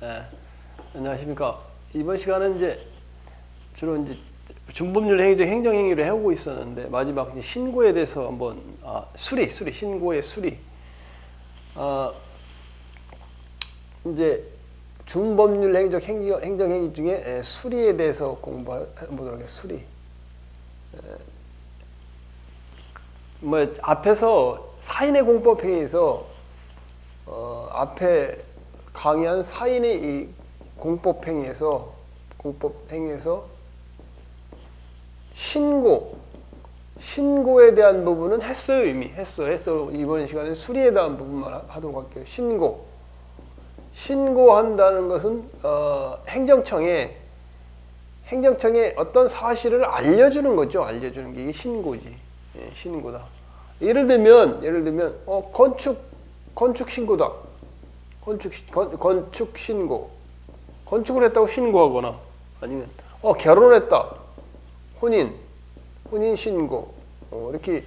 예, 안녕하십니까. 이번 시간은 이제 주로 이제 준법률 행위적 행정행위를 해오고 있었는데 마지막 이제 신고에 대해서 한번 수리 신고의 수리. 이제 준법률 행위적 행정행위 중에 수리에 대해서 공부해보도록 하겠습니다. 수리. 뭐 앞에서 사인의 공법행위에서 앞에 강의한 사인의 이 공법행위에서 신고에 대한 부분은 했어요. 이미 했어. 이번 시간에 수리에 대한 부분만 하도록 할게요. 신고한다는 것은 행정청에 어떤 사실을 알려주는 거죠. 알려주는 게 이게 신고지. 예, 신고다. 예를 들면 건축 신고다. 건축 신고. 건축을 했다고 신고하거나 아니면 결혼했다. 혼인 신고. 이렇게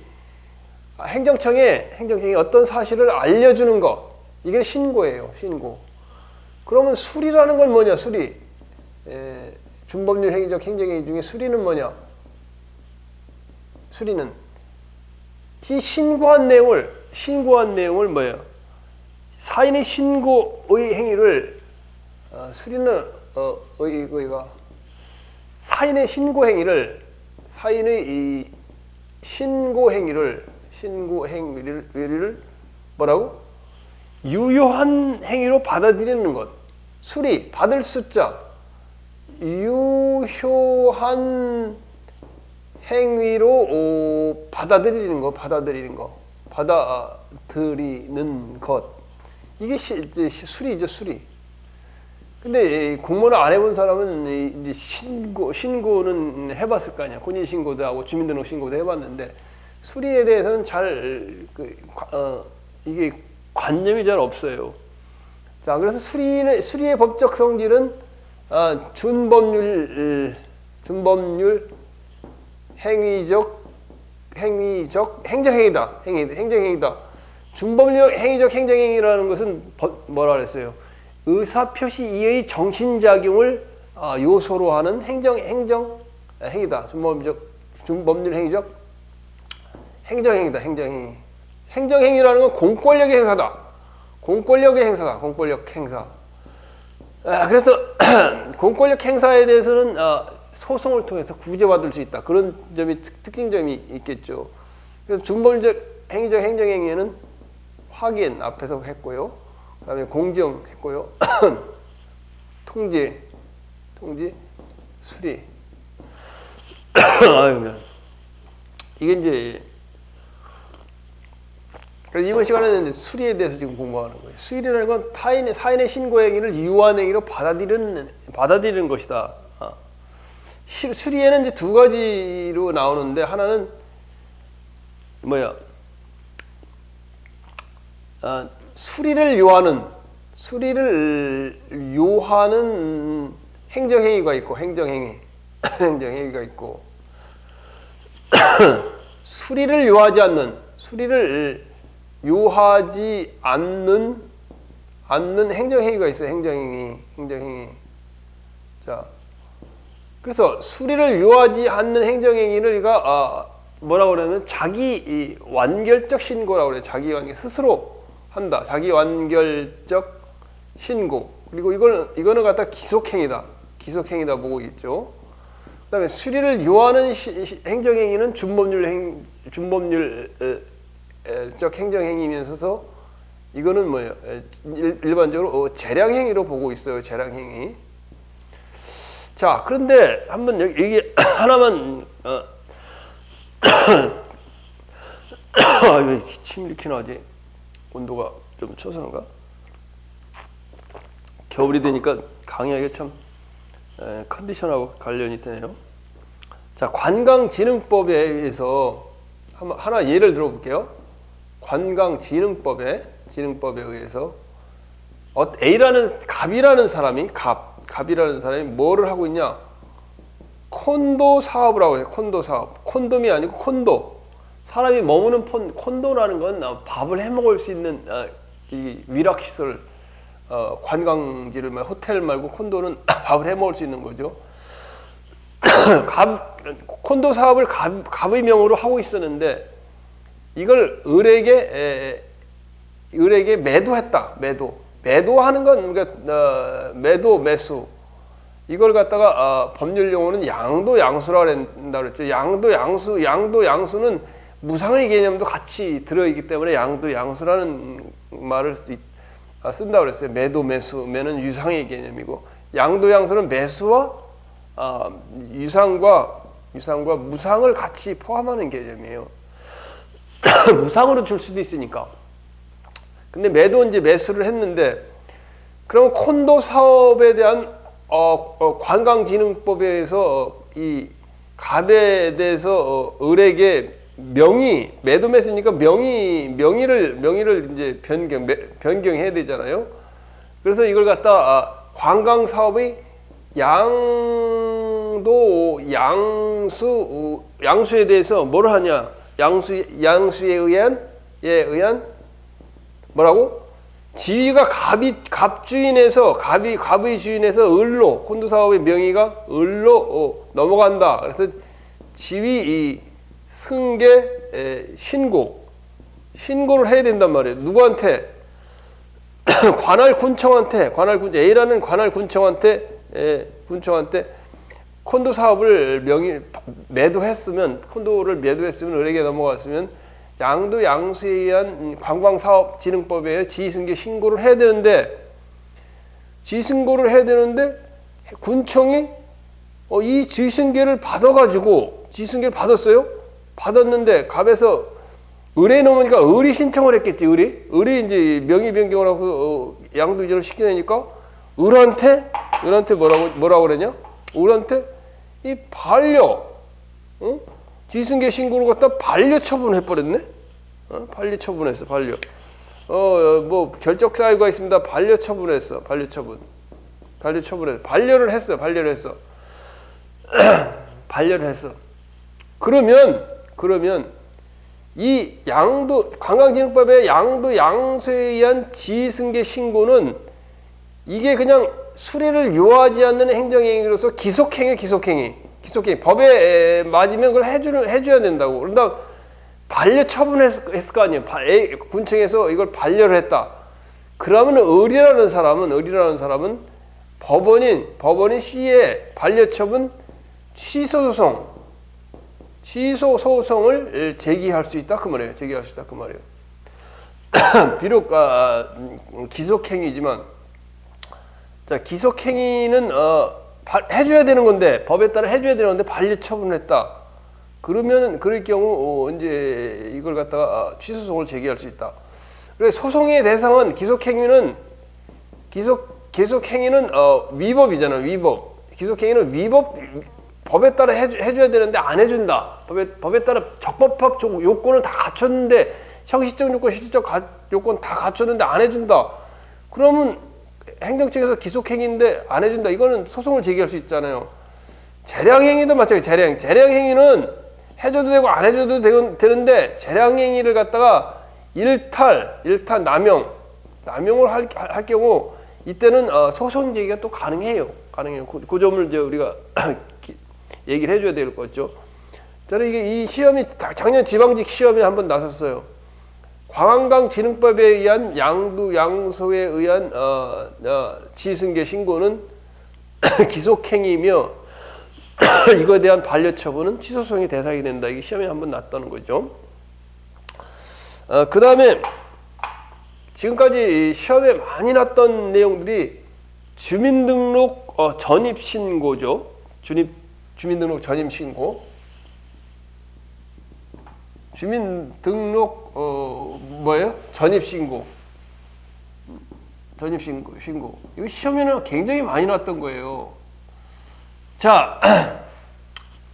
행정청에 어떤 사실을 알려주는 것. 이게 신고예요. 신고. 그러면 수리라는 건 뭐냐? 수리. 준법률 행위적 행정행위 중에 수리는 뭐냐? 수리는 이 신고한 내용을 뭐예요? 사인의 신고의 행위를 수리는 이거가 사인의 이 신고 행위를 뭐라고? 유효한 행위로 받아들이는 것. 수리 받을 숫자 유효한 행위로 받아들이는 것. 이게 수리죠, 수리. 근데 공무원을 안 해본 사람은 이제 신고는 해봤을 거 아니야. 혼인 신고도 하고 주민등록 신고도 해봤는데 수리에 대해서는 이게 관념이 잘 없어요. 자, 그래서 수리의 법적 성질은 준법률 행위적 행정행위다. 행정행위다. 준법률 행위적 행정행위라는 것은 뭐라 그랬어요? 의사표시 이의 정신작용을 요소로 하는 행정행위다. 준법률 행위적 행정행위다. 행정행위라는 건 공권력의 행사다. 공권력 행사. 그래서 공권력 행사에 대해서는 소송을 통해서 구제받을 수 있다. 그런 점이 특징점이 있겠죠. 그래서 준법률 행위적 행정행위에는 확인 앞에서 했고요. 그다음에 공정했고요. 통지, 수리. 이게 이제 그래서 이번 시간에는 이제 수리에 대해서 지금 공부하는 거예요. 수리라는 건 사인의 신고 행위를 유효한 행위로 받아들이는 것이다. 수리에는 이제 두 가지로 나오는데 하나는 뭐야? 수리를 요하는 행정행위가 있고 행정행위가 있고 수리를 요하지 않는 행정행위가 있어요. 행정행위. 자, 그래서 수리를 요하지 않는 행정행위를 우리가 뭐라고 그러면 자기 완결적 신고라고 그래요. 스스로 한다. 자기 완결적 신고. 그리고 이거는 갖다 기속행위다 보고 있죠. 그다음에 수리를 요하는 행정행위는 준법률적 행정행위면서 이거는 뭐예요? 일반적으로 재량행위로 보고 있어요. 재량행위. 자, 그런데 한번 여기 하나만 침 이렇게 나지? 온도가 좀 쳐서인가? 겨울이 되니까 강의하기 참 컨디션하고 관련이 되네요. 자, 관광진흥법에 의해서 하나 예를 들어볼게요. 관광진흥법에 의해서 갑이라는 사람이 뭐를 하고 있냐? 콘도 사업을 하고 있어요. 콘도 사업. 콘돔이 아니고 콘도. 사람이 머무는 콘도라는 건 밥을 해 먹을 수 있는 이 위락시설, 관광지를 호텔 말고 콘도는 밥을 해 먹을 수 있는 거죠. 콘도 사업을 갑의 명으로 하고 있었는데 이걸 을에게 매도했다. 매도하는 건 그러니까 매수. 이걸 갖다가 법률 용어는 양도양수라 그랬다 그랬죠. 양도양수는 무상의 개념도 같이 들어있기 때문에 양도양수라는 말을 쓴다고 그랬어요. 매수면은 유상의 개념이고, 양도양수는 매수와 유상과 무상을 같이 포함하는 개념이에요. 무상으로 줄 수도 있으니까. 근데 매수를 했는데, 그럼 콘도 사업에 대한 관광진흥법에서 이 갑에 대해서 을에게 매도매수니까 명의를 이제 변경해야 되잖아요. 그래서 이걸 갖다 관광 사업의 양수에 대해서 뭐를 하냐? 양수에 의한 뭐라고? 지위가 갑주인에서 갑의 주인에서 을로, 콘도 사업의 명의가 을로 넘어간다. 그래서 지위 승계 신고를 해야 된단 말이에요. 누구한테? A라는 관할 군청한테 콘도 사업을 매도했으면 을에게 넘어갔으면 양수에 의한 관광사업진흥법에 의해 지위승계 신고를 해야 되는데 군청이 이 지위승계를 받았어요. 받았는데 갑에서 을에 넘으니까 을이 신청을 했겠지. 을이 이제 명의 변경을 하고 양도 이전을 시키니까 을한테 뭐라고 그러냐? 을한테 이 지승계 신고를 갖다 반려 처분해 버렸네. 반려 처분했어. 뭐 결적 사유가 있습니다. 반려 처분했어. 반려를 했어. 그러면 이 관광진흥법의 양수에 의한 지승계 신고는 이게 그냥 수리를 요하지 않는 행정행위로서 기속행위. 법에 맞으면 그걸 해줘야 된다고. 그런다 반려 처분했을 거 아니에요. 군청에서 이걸 반려를 했다. 그러면 을이라는 사람은 법원인 C의 반려 처분 취소 소송을 제기할 수 있다 그 말이에요. 비록 기속행위지만, 자, 기속행위는 해줘야 되는 건데, 법에 따라 해줘야 되는 건데 반려 처분을 했다. 그럴 경우 이제 이걸 갖다가 취소소송을 제기할 수 있다. 그래서 소송의 대상은 기속행위는 위법이잖아. 기속행위는 법에 따라 해줘야 되는데 안 해준다. 법에 따라 적법합 요건을 다 갖췄는데, 형식적 요건, 실질적 요건 다 갖췄는데 안 해준다. 그러면 행정청에서 기속행위인데 안 해준다. 이거는 소송을 제기할 수 있잖아요. 재량행위도 마찬가지예요. 재량행위는 해줘도 되고 안 해줘도 되는데, 재량행위를 갖다가 일탈, 남용을 할 경우 이때는 소송 제기가 또 가능해요. 그 점을 이제 우리가 얘기를 해줘야 될 거죠. 저는 이 시험이 작년 지방직 시험에 한번 나섰어요. 관광진흥법에 의한 양수에 의한 지승계 신고는 기속행위이며 이거에 대한 반려처분은 취소소송의 대상이 된다. 이게 시험에 한번 났다는 거죠. 그 다음에 지금까지 시험에 많이 났던 내용들이 주민등록 전입신고죠. 주민등록 전입신고. 주민등록 전입신고. 이거 시험에는 굉장히 많이 났던 거예요. 자,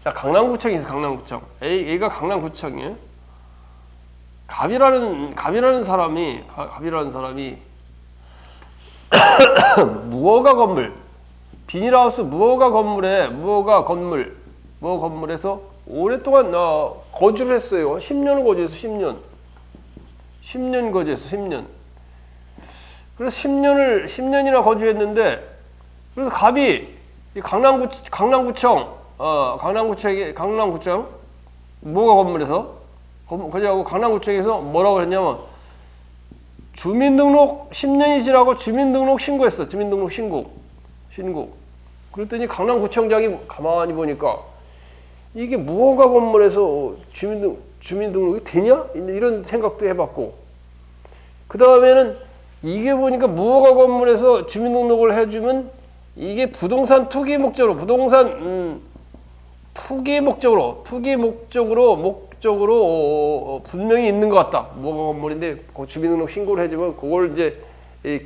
강남구청에서 강남구청. A가 강남구청이에요. 갑이라는 사람이 무허가 건물, 비닐하우스 무허가 건물에서 오랫동안 거주를 했어요. 10년을 거주했어. 10년 거주했어. 그래서 10년이나 거주했는데, 그래서 갑이 이 강남구청 뭐가 건물에서 그래가지고 강남구청에서 뭐라고 했냐면 주민등록 10년이 지나고 주민등록 신고했어. 주민등록 신고. 그랬더니 강남구청장이 가만히 보니까 이게 무허가 건물에서 주민등록이 되냐? 이런 생각도 해봤고, 그 다음에는 이게 보니까 무허가 건물에서 주민등록을 해주면 이게 부동산 투기 목적으로 분명히 있는 것 같다. 무허가 건물인데 그 주민등록 신고를 해주면 그걸 이제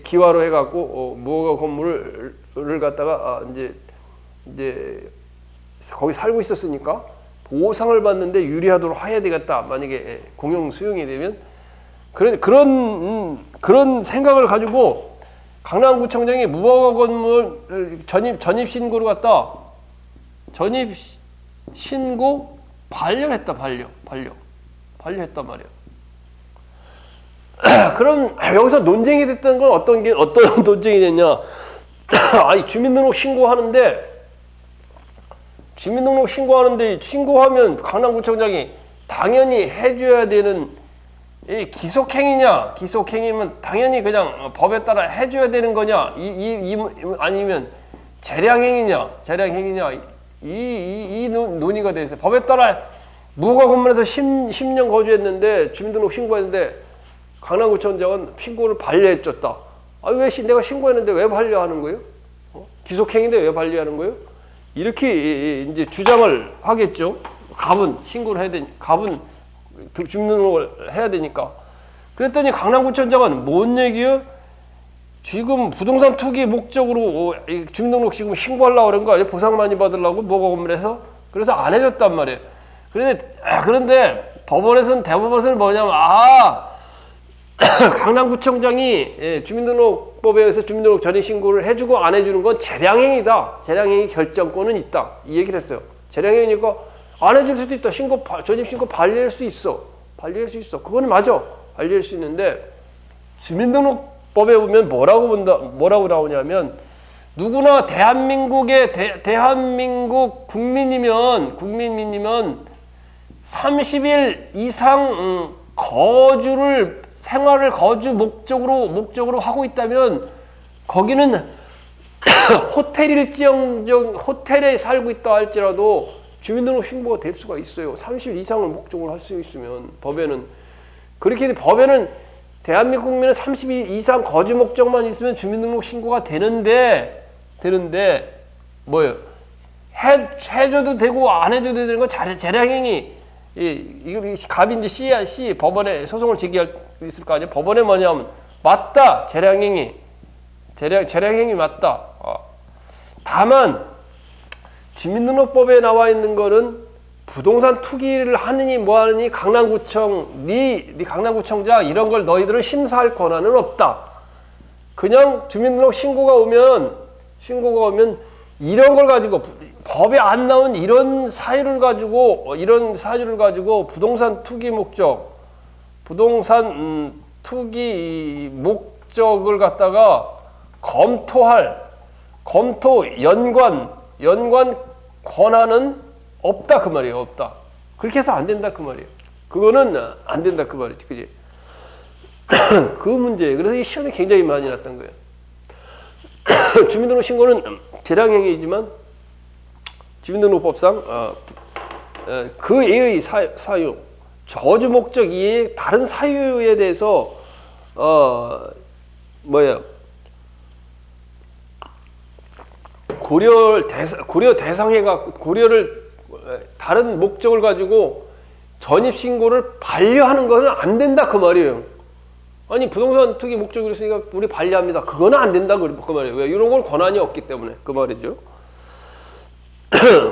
기화로 해갖고 무허가 건물을 갖다가 이제 거기 살고 있었으니까 보상을 받는데 유리하도록 해야 되겠다. 만약에 공용 수용이 되면 그런 생각을 가지고 강남구청장이 무허가 건물 전입 신고를 갖다 전입 신고 반려했단 말이야. 그럼 여기서 논쟁이 됐던 건 어떤 논쟁이 됐냐? 아니 주민등록 신고하면 강남구청장이 당연히 해줘야 되는 이 기속행위면 당연히 그냥 법에 따라 해줘야 되는 거냐? 아니면 재량행위냐? 이 논의가 돼 있어요. 법에 따라 무허가 건물에서 10년 거주했는데 주민등록 신고했는데 강남구청장은 신고를 반려해줬다. 아, 내가 신고했는데 왜 반려하는 거예요? 기속행위인데 왜 반려하는 거예요? 이렇게 이제 주장을 하겠죠. 갑은 신고를 해야 갑은 주민등록을 해야 되니까. 그랬더니 강남구청장은 뭔 얘기예요? 지금 부동산 투기 목적으로 주민등록 지금 신고하려고 그런 거 아니에요? 보상 많이 받으려고 무허가 건물에서? 그래서 안 해줬단 말이에요. 그런데 대법원에서는 뭐냐면 강남구청장이 주민등록법에 의해서 주민등록 전입 신고를 해주고 안 해주는 건 재량행위다. 재량행위 결정권은 있다. 이 얘기를 했어요. 재량행위니까 안 해줄 수도 있다. 전입 신고 반려할 수 있어. 그거는 맞아. 반려할 수 있는데 주민등록법에 보면 뭐라고 나오냐면 누구나 대한민국 국민이면 30일 이상 생활을 거주 목적으로 하고 있다면 거기는 호텔에 살고 있다 할지라도 주민등록 신고가 될 수가 있어요. 30일 이상을 목적으로 할 수 있으면 법에는 대한민국 국민은 30일 이상 거주 목적만 있으면 주민등록 신고가 되는데 뭐예요? 해줘도 되고 안 해줘도 되는 건 재량행위. 이거 갑이 이제 C 법원에 소송을 제기할 수 있을 거 아니에요? 법원에 뭐냐면 맞다. 재량행위 맞다. 다만 주민등록법에 나와 있는 거는 부동산 투기를 하느니 뭐하느니 강남구청장 이런 걸 너희들은 심사할 권한은 없다. 그냥 주민등록 신고가 오면 이런 걸 가지고 법에 안 나온 이런 사유를 가지고 부동산 투기 목적을 갖다가 연관 권한은 없다 그 말이에요. 없다. 그렇게 해서 안 된다 그 말이에요. 그거는 안 된다 그 말이지, 그지? 그 문제예요. 그래서 이 시험이 굉장히 많이 났던 거예요. 주민등록 신고는 재량행위이지만 주민등록법상 그 외의 사유, 저주 목적 이외의 다른 사유에 대해서 고려를 다른 목적을 가지고 전입신고를 반려하는 것은 안 된다 그 말이에요. 아니 부동산 투기 목적으로 있으니까 우리 반려합니다. 그거는 안 된다 그 말이에요. 왜? 이런 걸 권한이 없기 때문에 그 말이죠.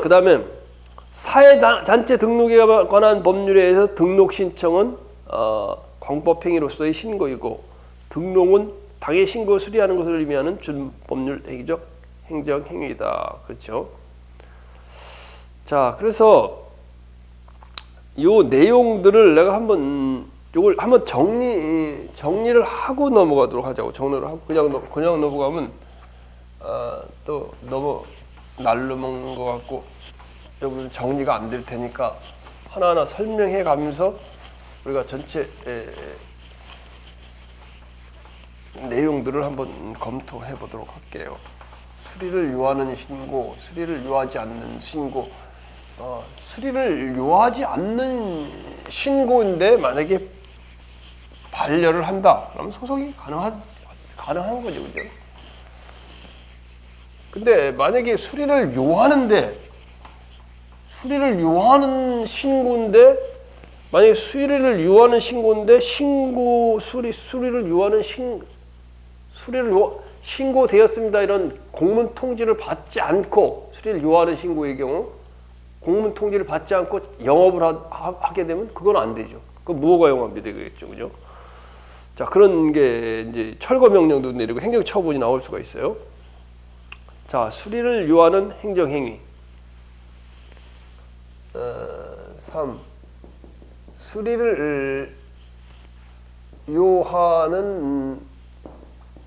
그 다음에 사회단체 등록에 관한 법률에 의해서 등록 신청은 광법행위로서의 신고이고 등록은 당해 신고 수리하는 것을 의미하는 준법률 행정행위이다. 그렇죠. 자, 그래서 요 내용들을 내가 한번 이걸 한번 정리를 하고 넘어가도록 하자고. 정리를 하고 그냥 넘어가면 또 너무 날로 먹는 것 같고 여러분 정리가 안 될 테니까 하나하나 설명해 가면서 우리가 전체 내용들을 한번 검토해 보도록 할게요. 수리를 요하는 신고, 수리를 요하지 않는 신고. 수리를 요하지 않는 신고인데 만약에 반려를 한다. 그러면 소송이 가능한 거죠, 그죠? 근데 만약에 수리를 요하는 신고인데 만약에 수리를 요하는 신고인데 신고되었습니다. 이런 공문 통지를 받지 않고 수리를 요하는 신고의 경우 공문 통지를 받지 않고 영업을 하게 되면 그건 안 되죠. 그건 무허가 영업이 되겠죠, 그죠? 자, 그런 게 이제 철거 명령도 내리고 행정 처분이 나올 수가 있어요. 자, 수리를 요하는 행정 행위. 3. 수리를 요하는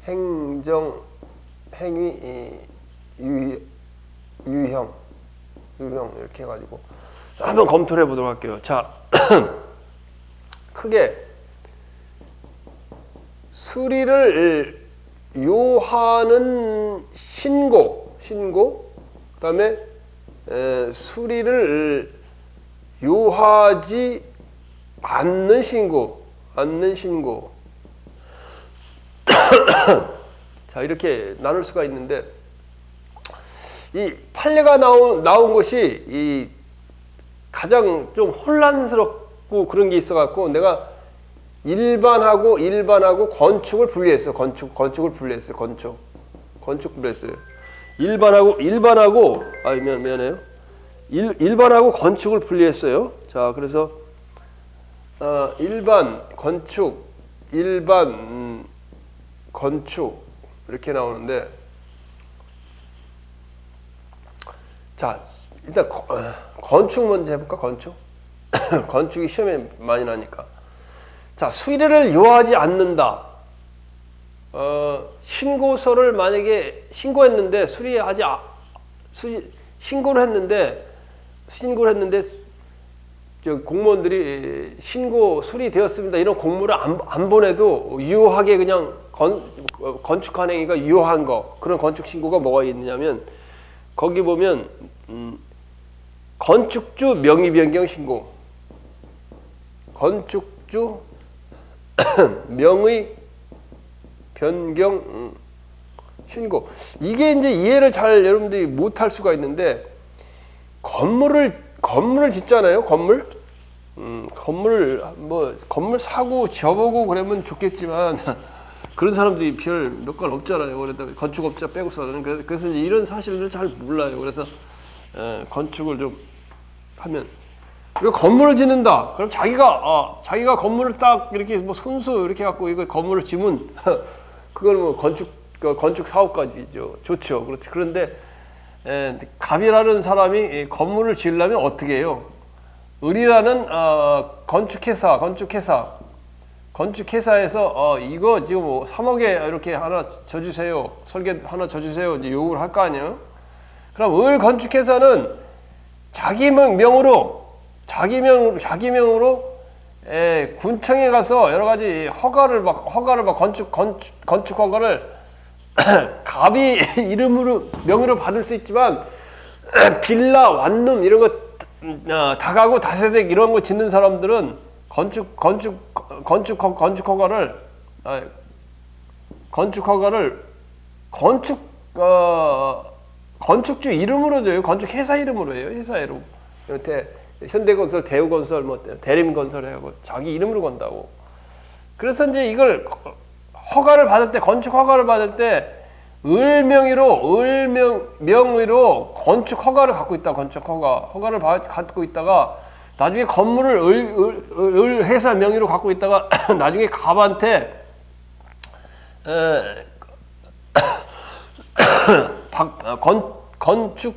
행정 행위 유형 이렇게 해가지고 한번 검토를 해보도록 할게요. 자, 크게 수리를 요하는 신고, 그다음에 수리를 요하지 않는 신고. 자, 이렇게 나눌 수가 있는데 이 판례가 나온 것이 이 가장 좀 혼란스럽고 그런 게 있어갖고 내가 일반하고 건축을 분리했어. 건축을 분리했어요. 건축 분리했어요. 일반하고 미안해요. 일반하고 건축을 분리했어요. 자, 그래서 일반 건축 이렇게 나오는데, 자, 일단 건축 먼저 해볼까? 건축. 건축이 시험에 많이 나니까. 자, 수리를 요하지 않는다. 신고서를 만약에 신고했는데 신고를 했는데 공무원들이 신고 수리되었습니다. 이런 공문을 안 보내도 유효하게 그냥 건축한 행위가 유효한 거, 그런 건축 신고가 뭐가 있느냐면 거기 보면 건축주 명의 변경 신고, 건축주 명의 변경 신고. 이게 이제 이해를 잘 여러분들이 못할 수가 있는데 건물을 짓잖아요. 건물 사고 지어보고 그러면 좋겠지만 그런 사람들이 별 몇 건 없잖아요. 그래서 건축업자 빼고서는. 그래서 이제 이런 사실을 잘 몰라요. 그래서 건축을 좀 하면, 그리고 건물을 짓는다. 그럼 자기가 건물을 딱 이렇게 뭐 손수 이렇게 갖고 이거 건물을 지면 그걸 뭐 건축 사업까지죠. 좋죠. 그렇지. 그런데 갑이라는 사람이 건물을 지으려면 어떻게 해요? 을이라는 건축회사에서 이거 지금 뭐 3억에 이렇게 하나 져주세요. 설계 하나 져주세요. 이제 요구를 할 거 아니에요? 그럼 을 건축회사는 자기 명으로 군청에 가서 여러 가지 허가를 건축 허가를 갑이 명의로 받을 수 있지만 빌라, 완룸 이런 거 다가구 다세대 이런 거 짓는 사람들은 건축 허가를 건축주 이름으로 줘요. 건축 회사 이름으로 해요. 회사 이름. 현대건설, 대우건설, 뭐 대림건설 해고 자기 이름으로 건다고. 그래서 이제 이걸 건축 허가를 받을 때 을 명의로 건축 허가를 갖고 있다. 허가를 갖고 있다가 나중에 건물을 을 회사 명의로 갖고 있다가 나중에 갑한테 건축주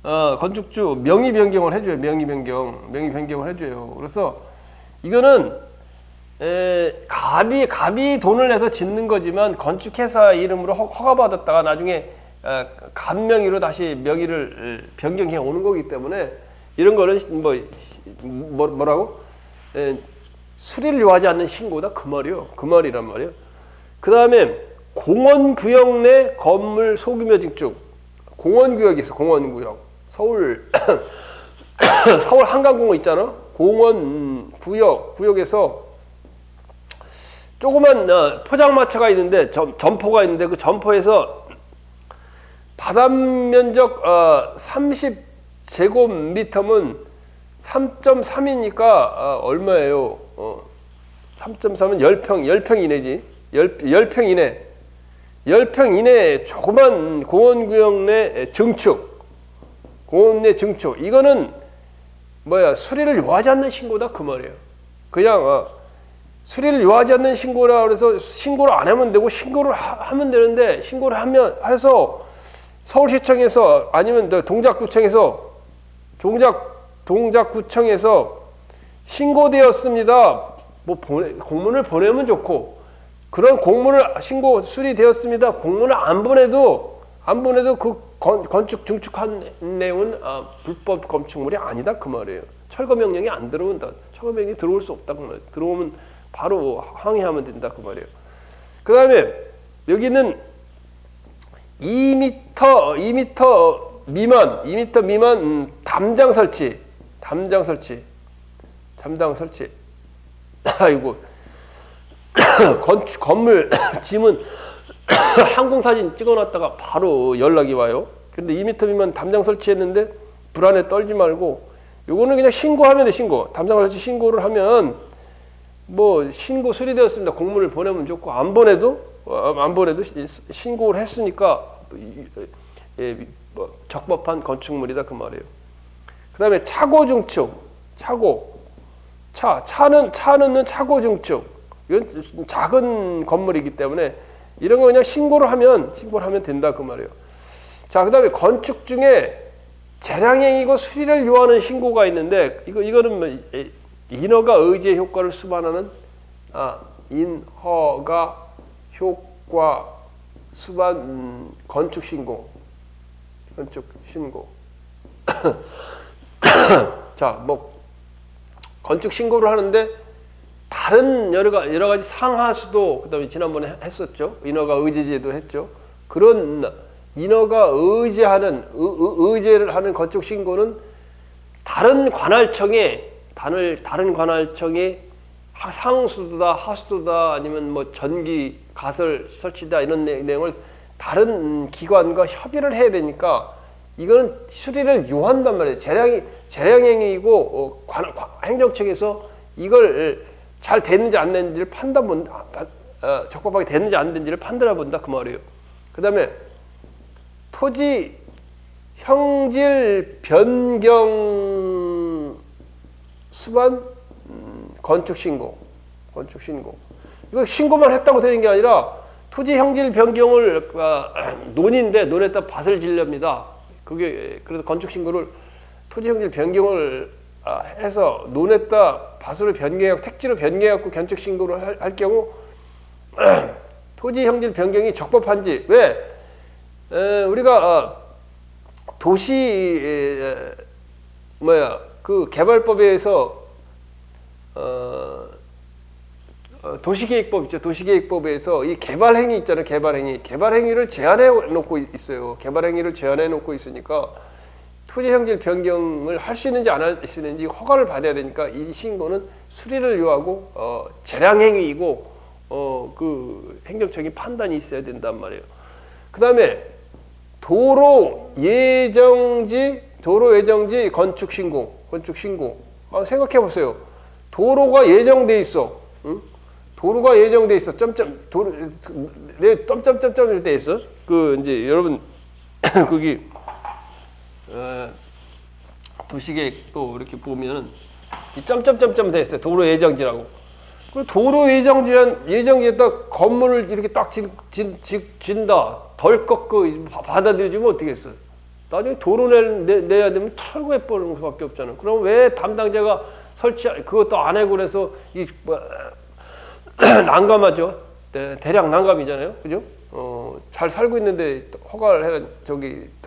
건축주 명의 변경을 해줘요. 명의 변경을 해줘요. 그래서 이거는 갑이 돈을 내서 짓는 거지만 건축회사 이름으로 허가받았다가 나중에 갑 명의로 다시 명의를 변경해 오는 거기 때문에 이런 거는 뭐라고? 수리를 요하지 않는 신고다 그 말이요. 그 말이란 말이에요. 그 다음에 공원구역 내 건물 소규모 증축. 공원구역이 있어. 공원구역. 서울 한강공원 있잖아. 구역에서 조그만 포장마차가 있는데 점포가 있는데 그 점포에서 바닷면적 30제곱미터면 3.3이니까 얼마예요? 3.3은 10평 이내지. 10평 이내. 10평 이내 조그만 공원구역 내 증축. 공원 내 증축. 이거는 수리를 요하지 않는 신고다 그 말이에요. 그냥 수리를 요하지 않는 신고라 그래서 신고를 안 하면 되고 신고를 하면 되는데 신고를 해서 서울시청에서 아니면 동작구청에서 신고되었습니다. 공문을 보내면 좋고 그런 공문을 수리되었습니다. 공문을 안 보내도 그 건축 증축한 내용은 불법 건축물이 아니다 그 말이에요. 철거 명령이 안 들어온다. 철거 명령이 들어올 수 없다 그 말이에요. 들어오면 바로 항의하면 된다 그 말이에요. 그 다음에 여기는 2m 미만 담장 설치. 아이고 건물 짐은 항공사진 찍어놨다가 바로 연락이 와요. 근데 2m 미만 담장 설치했는데 불안에 떨지 말고 요거는 그냥 신고하면 돼. 담장 설치 신고를 하면 신고 수리되었습니다. 공문을 보내면 좋고 안 보내도 신고를 했으니까 적법한 건축물이다 그 말이에요. 그 다음에 차고 증축. 차 넣는 차고 증축. 이건 작은 건물이기 때문에 이런 거 그냥 신고를 하면 된다 그 말이에요. 자, 그 다음에 건축 중에 재량행위고 수리를 요하는 신고가 있는데 이거는 인허가 의제 효과를 수반하는 인허가 효과 수반 건축 신고. 자, 건축 신고를 하는데 다른 여러 가지 상하수도 그다음에 지난번에 했었죠. 인허가 의제제도 했죠. 그런 인허가 의제를 하는 건축 신고는 다른 관할청에 상수도다 하수도다 아니면 전기 가설 설치다 이런 내용을 다른 기관과 협의를 해야 되니까 이거는 수리를 요한단 말이에요. 재량행위이고 행정청에서 이걸 잘 됐는지 안 됐는지를 적법하게 됐는지 안 됐는지를 판단해 본다 그 말이에요. 그 다음에 토지 형질 변경 수반 건축 신고. 이거 신고만 했다고 되는 게 아니라 토지 형질 변경을 논했다 밭을 지렵니다. 그래서 건축 신고를 토지 형질 변경을 해서 논했다 밭으로 변경하고 택지로 변경하고 건축 신고를 할 경우 토지 형질 변경이 적법한지 왜 우리가 그 개발법에서 도시계획법 있죠. 도시계획법에서 이 개발행위 있잖아요. 개발행위를 제한해 놓고 있어요. 개발행위를 제한해 놓고 있으니까 토지 형질 변경을 할 수 있는지 안 할 수 있는지 허가를 받아야 되니까 이 신고는 수리를 요하고 재량행위이고 그 행정청이 판단이 있어야 된단 말이에요. 그 다음에 도로 예정지 건축 신고. 생각해 보세요. 도로가 예정돼 있어. 응? 도로가 예정돼 있어. 점점점점일 때 있어. 이제 여러분 거기 도시계획 또 이렇게 보면 이 점점점점 돼 있어요. 도로 예정지라고. 그 도로 예정지에다 건물을 이렇게 딱 진다. 덜컥 받아들여주면 어떻게 했어요? 나중에 도로 내야 되면 철거해버리는 수밖에 없잖아. 그럼 왜 담당자가 그것도 안 하고 그래서 난감하죠. 대략 난감이잖아요. 그죠? 잘 살고 있는데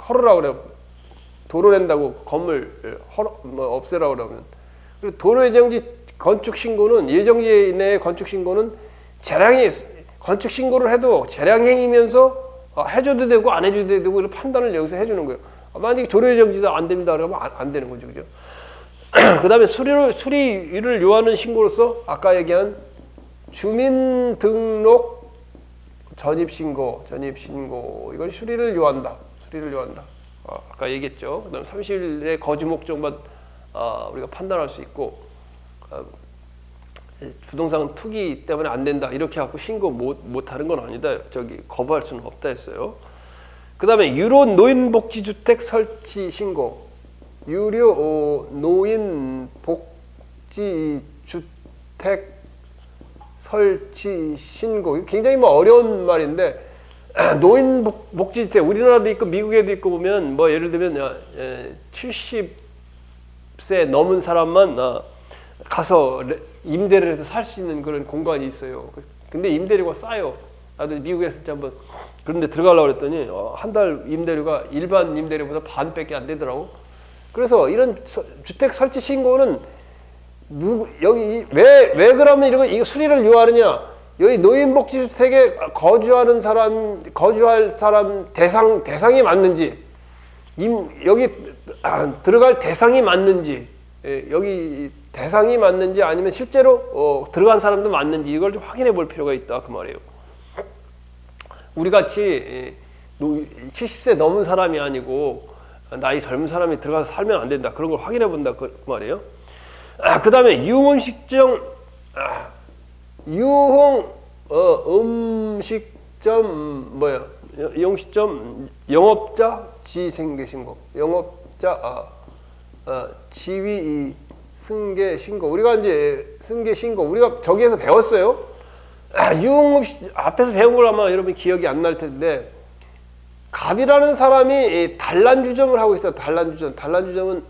허르라고 그래. 도로 낸다고 건물 없애라고 그러면. 그리고 도로 예정지 건축 신고는 예정지 내 건축 신고는 건축 신고를 해도 재량행위면서 해줘도 되고 안 해줘도 되고 이런 판단을 여기서 해주는 거예요. 만약에 도로 예정지도 안 됩니다 그러면 안 되는 거죠, 그죠? 그 다음에 수리를 요하는 신고로서 아까 얘기한 주민등록 전입신고 이건 수리를 요한다. 아까 얘기했죠. 그 다음 30일의 거주 목적만 우리가 판단할 수 있고 부동산 투기 때문에 안 된다 이렇게 하고 신고 못 하는 건 아니다. 거부할 수는 없다 했어요. 그 다음에 유료 노인복지주택 설치 신고. 유료 노인복지주택 설치 신고. 굉장히 어려운 말인데 노인복지주택 우리나라도 있고 미국에도 있고 보면 예를 들면 70세 넘은 사람만 가서 임대를 해서 살 수 있는 그런 공간이 있어요. 근데 임대료가 싸요. 나도 미국에 있을 때 한번 그런데 들어가려고 그랬더니 한 달 임대료가 일반 임대료보다 반밖에 안 되더라고. 그래서 이런 주택 설치 신고는 여기 왜 그러면 이거 수리를 요하느냐? 여기 노인복지주택에 거주할 사람 대상이 맞는지, 여기 들어갈 대상이 맞는지, 여기 대상이 맞는지 아니면 실제로 들어간 사람도 맞는지 이걸 좀 확인해 볼 필요가 있다 그 말이에요. 우리 같이 70세 넘은 사람이 아니고 나이 젊은 사람이 들어가서 살면 안 된다. 그런 걸 확인해 본다 그 말이에요. 그 다음에 유흥식점 음식점 영업자 지승계 신고. 영업자 지위 승계 신고. 우리가 이제 승계 신고 우리가 저기에서 배웠어요. 유흥음식 앞에서 배운 걸 아마 여러분 기억이 안 날 텐데 갑이라는 사람이 단란주점을 하고 있어요. 단란주점은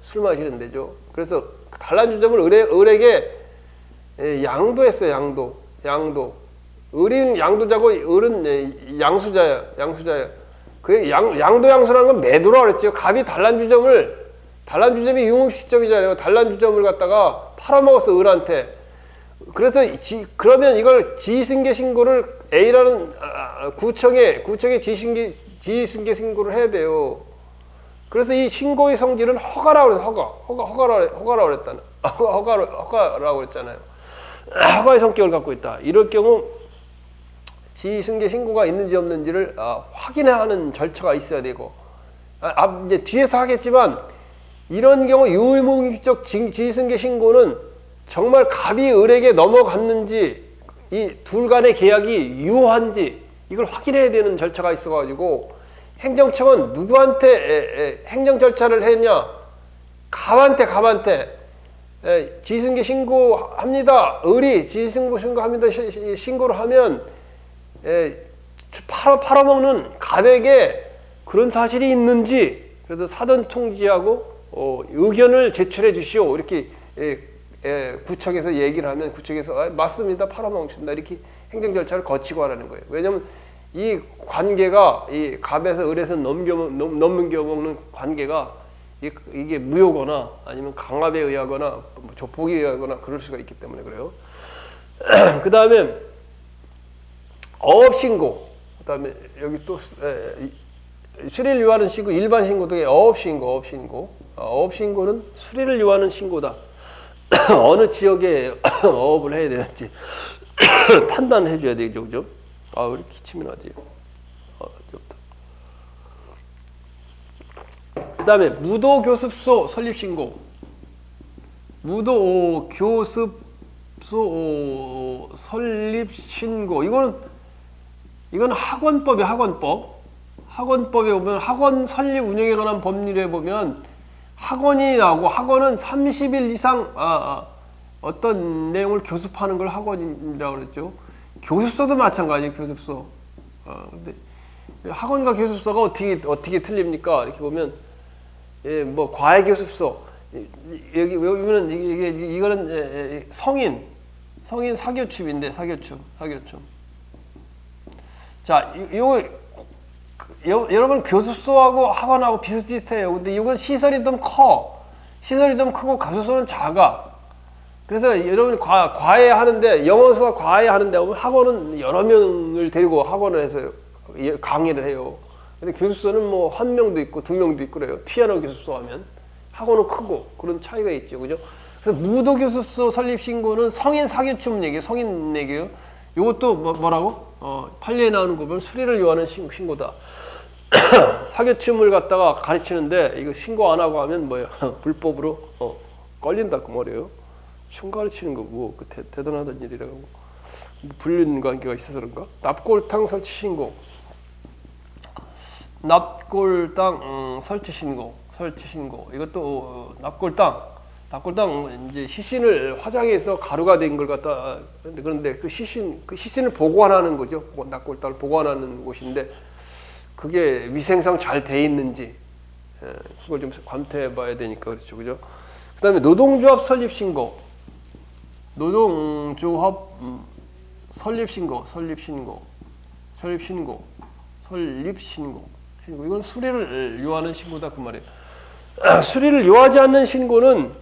술 마시는 데죠. 그래서 단란주점을 을에게 양도했어요. 양도. 을인 양도자고 을은 양수자야. 그 양도양수라는 건 매도라고 그랬죠. 갑이 단란주점이 유흥식점이잖아요. 단란주점을 갖다가 팔아먹었어 을한테. 그래서 그러면 이걸 지승계 신고를 A라는 구청에 지승계 신고를 해야 돼요. 그래서 이 신고의 성질은 허가라고 그래서 허가라고 그랬잖아요. 허가의 성격을 갖고 있다. 이럴 경우 지승계 신고가 있는지 없는지를 확인하는 절차가 있어야 되고 이제 뒤에서 하겠지만 이런 경우 유의무익적 지승계 신고는 정말 갑이 을에게 넘어갔는지 이 둘 간의 계약이 유효한지 이걸 확인해야 되는 절차가 있어가지고 행정청은 누구한테 행정 절차를 했냐? 갑한테 지승계 신고합니다. 을이 지승계 신고합니다. 신고를 하면 팔아먹는 갑에게 그런 사실이 있는지 그래서 사전 통지하고 의견을 제출해 주시오. 이렇게 구청에서 얘기를 하면 구청에서 맞습니다. 팔아먹습니다. 이렇게 행정 절차를 거치고 하라는 거예요. 왜냐하면 이 관계가 이 갑에서 을에서 넘겨먹는 관계가 이게 무효거나 아니면 강압에 의하거나 조폭에 의하거나 그럴 수가 있기 때문에 그래요. 그 다음에 어업신고. 그 다음에 여기 또 수리를 요하는 신고, 일반 신고 등의 어업신고. 어업신고는 수리를 요하는 신고다. 어느 지역에 어업을 해야 되는지 판단해 줘야 되죠, 그죠? 왜 이렇게 기침이 나지? 그 다음에 무도교습소 설립신고. 무도교습소 설립신고. 이건 학원법이에요, 학원법에 보면 학원 설립 운영에 관한 법률에 보면 학원이 나오고 학원은 30일 이상 어떤 내용을 교습하는 걸 학원이라고 그랬죠. 교습소도 마찬가지예요. 교습소. 근데 학원과 교습소가 어떻게 틀립니까? 이렇게 보면 예, 뭐 과외 교습소 여기 보면 이거는 성인 사교춤인데 사교춤. 자, 여러분 교습소하고 학원하고 비슷비슷해요. 근데 이건 시설이 좀 커. 시설이 좀 크고 교습소는 작아. 그래서 여러분이 과외하는데 영어 수학 과외하는데 학원은 여러 명을 데리고 학원을 해서 강의를 해요. 근데 교습소는 뭐 한 명도 있고 두 명도 있고 그래요. 피아노 교습소 하면 학원은 크고 그런 차이가 있죠, 그죠? 그래서 무도 교습소 설립 신고는 성인 사교춤 얘기예요. 성인 얘기예요. 이것도 뭐라고? 판례에 나오는 거 보면 수리를 요하는 신고다. 사교춤을 갖다가 가르치는데 이거 신고 안 하고 하면 뭐예요? 불법으로 걸린다 그 말이에요. 춤 가르치는 거 뭐 대단하다는 일이라고. 불륜 관계가 있어서 그런가? 납골당 설치 신고. 납골당 설치 신고. 이것도 납골당 이제 시신을 화장해서 가루가 된 걸 갖다 그런데 그 시신을 보관하는 거죠. 납골당을 보관하는 곳인데 그게 위생상 잘 돼 있는지 그걸 좀 관퇴해봐야 되니까 그렇죠, 그죠? 그다음에 노동조합 설립 신고. 노동조합 설립 신고. 이건 수리를 요하는 신고다 그 말이에요. 수리를 요하지 않는 신고는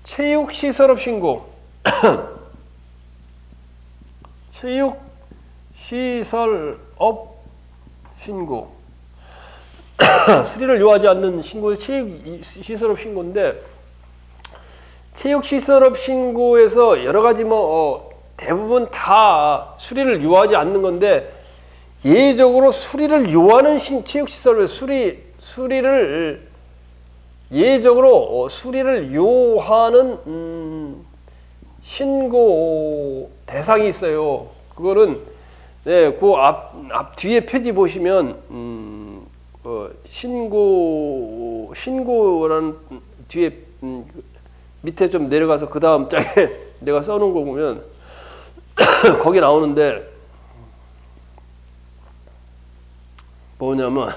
체육시설업 신고. 체육시설업 신고. 수리를 요하지 않는 신고는 체육시설업 신고인데 체육시설업 신고에서 여러 가지 대부분 다 수리를 요하지 않는 건데 예외적으로 수리를 요하는 체육시설을 수리를 예외적으로 수리를 요하는 신고 대상이 있어요. 그거는 그 앞 뒤에 페이지 보시면 신고라는 뒤에 밑에 좀 내려가서 그 다음 장에 내가 써놓은 거 보면 거기 나오는데 뭐냐면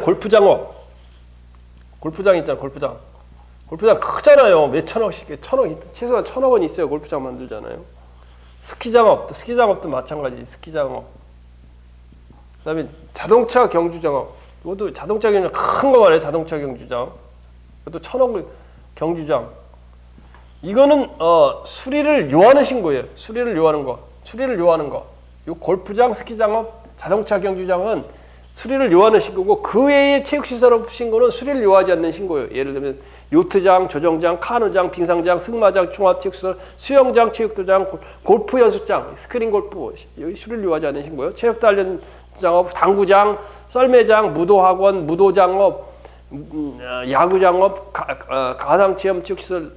골프장 있잖아. 골프장 크잖아요. 몇 천억씩, 최소한 1,000억 원 있어요. 골프장 만들잖아요. 스키장업도 마찬가지. 스키장업. 그다음에 자동차 경주장업. 이것도 자동차 경주장 큰 거 말이에요. 자동차 경주장. 이것도 1,000억 경주장. 이거는 수리를 요하는 신고예요. 수리를 요하는 거. 요 골프장, 스키장업, 자동차 경주장은 수리를 요하는 신고고 그 외의 체육시설업 신고는 수리를 요하지 않는 신고예요. 예를 들면 요트장, 조정장, 카누장, 빙상장, 승마장, 종합체육시설, 수영장, 체육도장, 골프 연습장, 스크린 골프 여기 수리를 요하지 않는 신고예요. 체육단련장업, 당구장, 썰매장, 무도학원, 무도장업, 야구장업, 가상체험 체육시설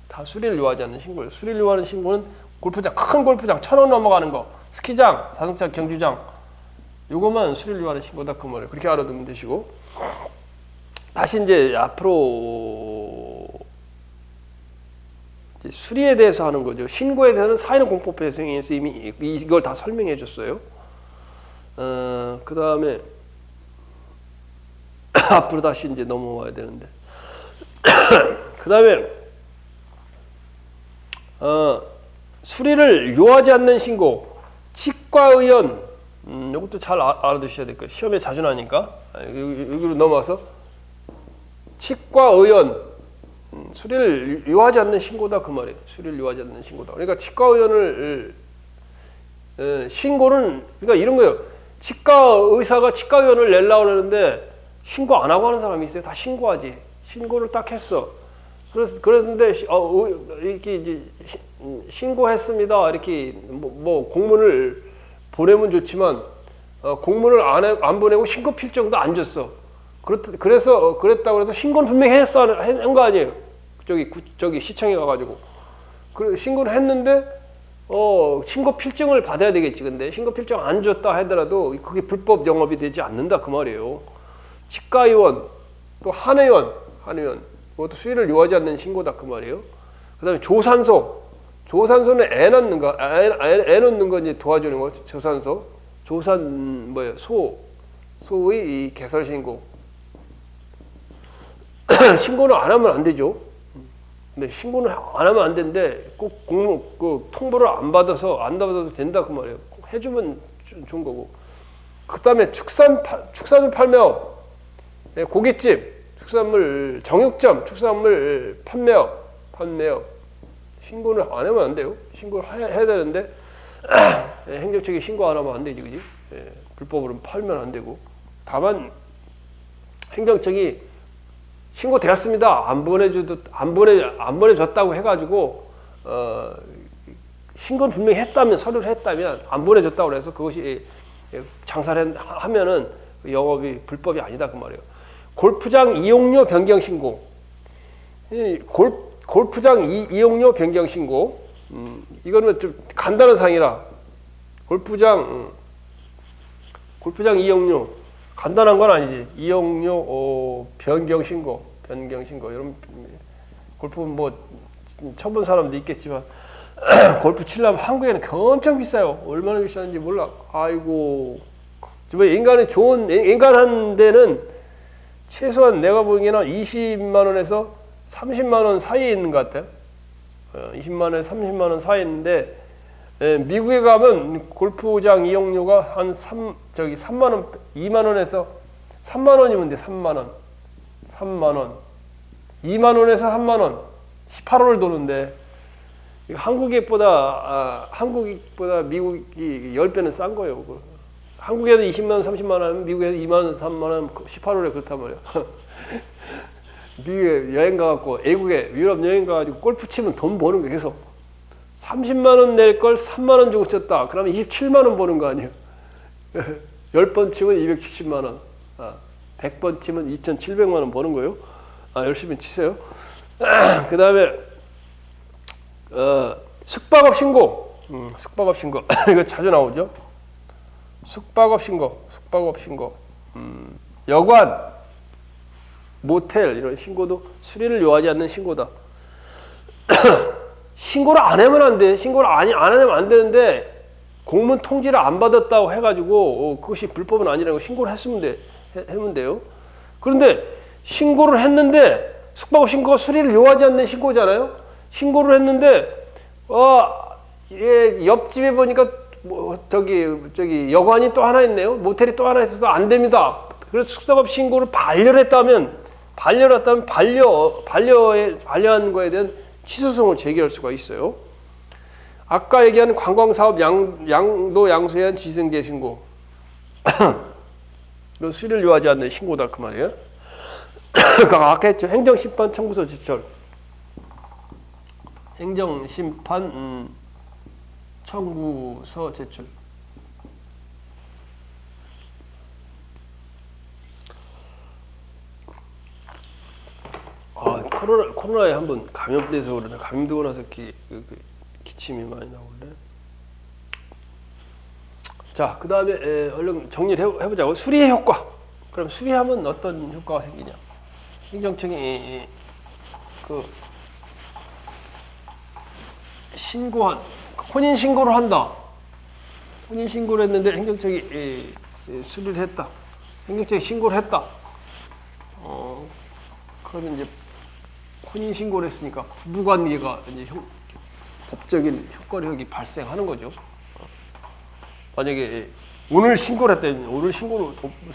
다 수리를 요하지 않는 신고예요. 수리를 요하는 신고는 골프장, 큰 골프장 1,000원 넘어가는 거, 스키장, 자동차 경주장 요것만 수리를 요하는 신고다 그 말이에요. 그렇게 알아두면 되시고 다시 이제 앞으로 이제 수리에 대해서 하는 거죠. 신고에 대해서는 사회공법에서 이미 이걸 다 설명해 줬어요. 그 다음에 앞으로 다시 이제 넘어와야 되는데 그 다음에 수리를 요하지 않는 신고 치과의원 이것도 잘 알아두셔야 될 거예요. 시험에 자주 나니까 여기로 넘어와서 치과의원 수리를 요하지 않는 신고다 그 말이에요. 수리를 요하지 않는 신고다. 그러니까 치과의원을 신고는 그러니까 이런 거예요. 치과의사가 치과의원을 내려고 그러는데 신고 안 하고 하는 사람이 있어요. 다 신고하지. 신고를 딱 했어. 그랬는데 이렇게 이제 신고했습니다. 이렇게 뭐 공문을 보내면 좋지만 공문을 안 보내고 신고 필증도 안 줬어. 그래서 그랬다고 해서 신고는 분명히 한 거 아니에요. 저기 시청에 가가지고 신고를 했는데 신고 필증을 받아야 되겠지. 근데 신고 필증 안 줬다 하더라도 그게 불법 영업이 되지 않는다 그 말이에요. 치과의원 또 한의원 그것도 수리를 요하지 않는 신고다 그 말이에요. 그다음에 조산소는 애 낳는 거 이제 도와주는 거. 조산 뭐야 소의 이 개설 신고. 신고는 안 하면 안 되죠. 근데 신고는 안 하면 안 되는데 꼭 통보를 안 받아도 된다 그 말이에요. 꼭 해주면 좋은 거고. 그다음에 축산물 팔매업, 고깃집, 축산물 정육점, 축산물 판매업 신고를 안 하면 안 돼요. 신고를 해야 되는데 행정처에 신고 안 하면 안 되지, 그지? 불법으로 팔면 안 되고. 다만 행정청이 신고되었습니다. 안 보내줬다고 해가지고 신고는 분명히 했다면 서류를 했다면 안 보내줬다고 해서 그것이 장사를 하면은 영업이 불법이 아니다 그 말이에요. 골프장 이용료 변경 신고. 골프장 이용료 변경 신고. 이거는 좀 간단한 사항이라 골프장 이용료 간단한 건 아니지. 이용료 변경 신고. 이런 골프는 뭐 쳐본 사람도 있겠지만 골프 치려면 한국에는 엄청 비싸요. 얼마나 비싼지 몰라. 아이고. 인간한 데는 최소한 내가 보기에는 20만 원에서 30만 원 사이에 있는 것 같아요. 20만 원에서 30만 원 사이에 있는데 미국에 가면 골프장 이용료가 한 3만 원, 2만 원에서 3만 원이면 돼. 3만 원. 2만 원에서 3만 원. 18원을 도는데 한국보다 미국이 10배는 싼 거예요. 한국에도 20만 원, 30만 원 하면 미국에도 2만 원, 3만 원, 18원에 그렇단 말이야. 미국에 여행 가갖고 애국에 유럽 여행 가가지고 골프 치면 돈 버는 거 계속 30만 원 낼 걸 3만 원 주고 쳤다. 그러면 27만 원 버는 거 아니에요. 10번 치면 270만 원. 100번 치면 2,700만 원 버는 거예요. 열심히 치세요. 그 다음에 숙박업 신고. 이거 자주 나오죠. 숙박업 신고. 여관, 모텔 이런 신고도 수리를 요하지 않는 신고다. 신고를 안 하면 안 돼. 신고를 안 하면 안 되는데 공문 통지를 안 받았다고 해가지고 그것이 불법은 아니라고 신고를 하면 돼요. 그런데 신고를 했는데 숙박업 신고가 수리를 요하지 않는 신고잖아요. 신고를 했는데 옆집에 보니까 저기 여관이 또 하나 있네요. 모텔이 또 하나 있어서 안 됩니다. 그래서 숙박업 신고를 반려한 거에 대한 취소성을 제기할 수가 있어요. 아까 얘기한 관광사업 양도 양수에 대한 지승계 신고. 이건 수리를 요하지 않는 신고다 그 말이에요. 아까 했죠. 행정심판 청구서 제출. 행정심판 청구서 제출. 코로나에 한번 감염돼서 그러나 감염되고 나서 기침이 많이 나오네. 자, 그 다음에 얼른 정리를 해보자고. 수리의 효과. 그럼 수리하면 어떤 효과가 생기냐? 행정청이 혼인 신고를 한다. 혼인 신고를 했는데 행정청이 수리를 했다. 행정청이 신고를 했다. 그러면 이제 혼인 신고를 했으니까 부부관계가 이제 법적인 효과력이 발생하는 거죠. 만약에 오늘 신고를 했다.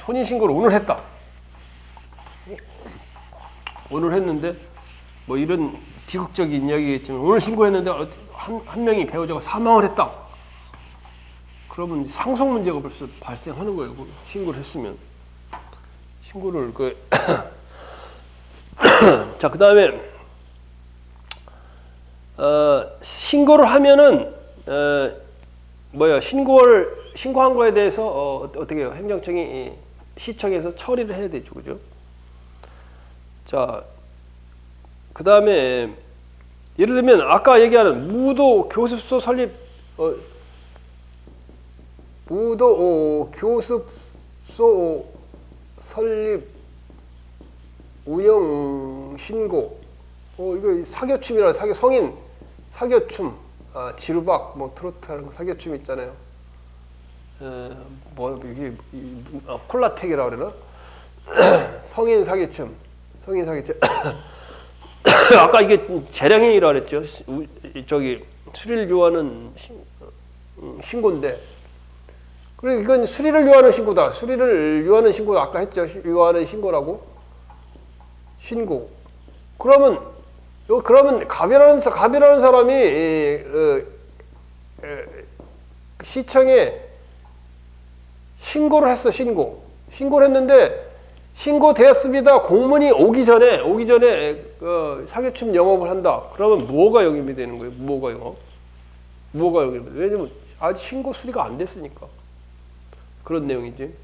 혼인 신고를 오늘 했다. 오늘 했는데 뭐 이런 비극적인 이야기겠지만 오늘 신고했는데 한 명이 배우자가 사망을 했다. 그러면 상속 문제가 벌써 발생하는 거예요. 신고를 했으면. 신고를 자, 그 다음에 신고를 하면은 신고한 거에 대해서 어떻게 해요? 행정청이 시청에서 처리를 해야 되죠, 그죠? 자, 그 다음에 예를 들면 아까 얘기하는 무도 교습소 설립, 교습소 설립 운영 신고. 이거 사교춤이라 성인 사교춤, 지루박, 뭐 트로트 하는 거 사교춤 있잖아요. 뭐 이게 콜라텍이라고 그러나 성인 사기춤 아까 이게 재량행위라 그랬죠. 저기 수리를 요하는 신고인데 그래 이건 수리를 요하는 신고다. 수리를 요하는 신고 아까 했죠. 요하는 신고라고 신고. 그러면 갑이라는 사람이 시청에 신고를 했어. 신고를 했는데 신고되었습니다. 공문이 오기 전에 사기춤 영업을 한다. 그러면 뭐가 영입이 되는 거예요? 뭐가 영입이 돼? 왜냐면 아직 신고 수리가 안 됐으니까. 그런 내용이지.